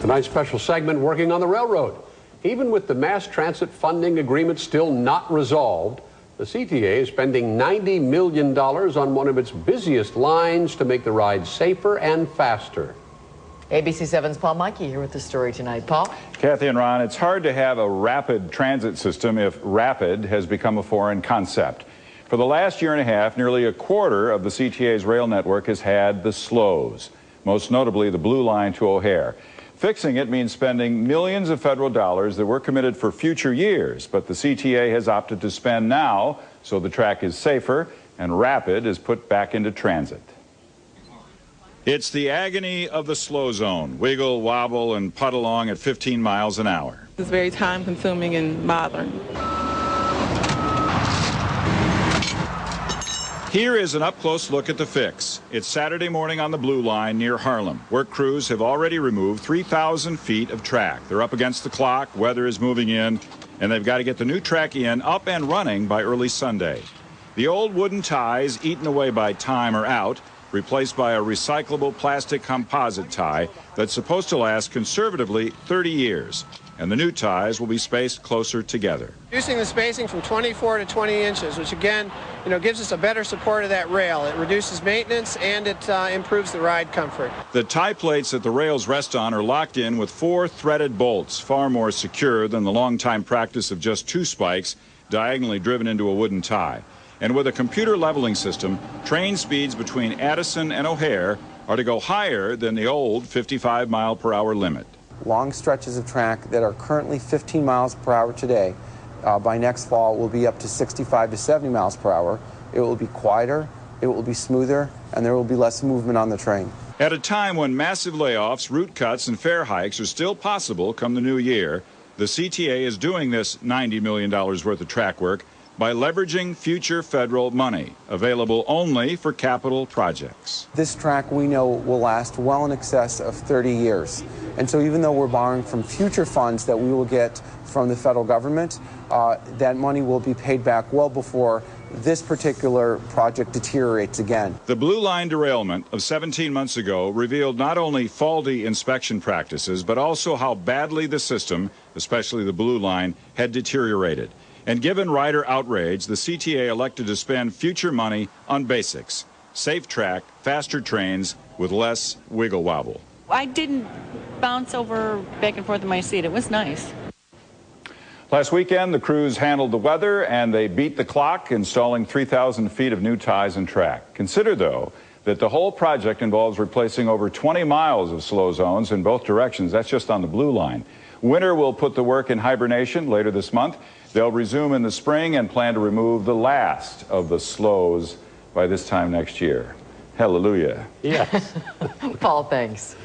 Tonight's special segment, working on the railroad. Even with the mass transit funding agreement still not resolved, the CTA is spending $90 million on one of its busiest lines to make the ride safer and faster. ABC 7's Paul Mikey here with the story tonight. Paul? Kathy and Ron, it's hard to have a rapid transit system if rapid has become a foreign concept. For the last year and a half, nearly a quarter of the CTA's rail network has had the slows, most notably the Blue Line to O'Hare. Fixing it means spending millions of federal dollars that were committed for future years, but the CTA has opted to spend now so the track is safer and rapid is put back into transit. It's the agony of the slow zone. Wiggle, wobble, and putt along at 15 miles an hour. It's very time-consuming and bothering. Here is an up-close look at the fix. It's Saturday morning on the Blue Line near Harlem. Work crews have already removed 3,000 feet of track. They're up against the clock, weather is moving in, and they've got to get the new track in, up and running by early Sunday. The old wooden ties, eaten away by time, are out, replaced by a recyclable plastic composite tie that's supposed to last conservatively 30 years. And the new ties will be spaced closer together. Reducing the spacing from 24 to 20 inches, which again, gives us a better support of that rail. It reduces maintenance and it improves the ride comfort. The tie plates that the rails rest on are locked in with 4 threaded bolts, far more secure than the long-time practice of just 2 spikes diagonally driven into a wooden tie. And with a computer leveling system, train speeds between Addison and O'Hare are to go higher than the old 55-mile-per-hour limit. Long stretches of track that are currently 15 miles per hour today, by next fall will be up to 65 to 70 miles per hour. It will be quieter, it will be smoother, and there will be less movement on the train. At a time when massive layoffs, route cuts, and fare hikes are still possible come the new year, the CTA is doing this $90 million worth of track work by leveraging future federal money, available only for capital projects. This track we know will last well in excess of 30 years. And so even though we're borrowing from future funds that we will get from the federal government, that money will be paid back well before this particular project deteriorates again. The Blue Line derailment of 17 months ago revealed not only faulty inspection practices, but also how badly the system, especially the Blue Line, had deteriorated. And given rider outrage, the CTA elected to spend future money on basics: safe track, faster trains with less wiggle wobble. I didn't bounce over back and forth in my seat. It was nice. Last weekend, the crews handled the weather and they beat the clock, installing 3,000 feet of new ties and track. Consider, though, that the whole project involves replacing over 20 miles of slow zones in both directions. That's just on the Blue Line. Winter will put the work in hibernation later this month. They'll resume in the spring and plan to remove the last of the slows by this time next year. Hallelujah. Yes. Paul, thanks.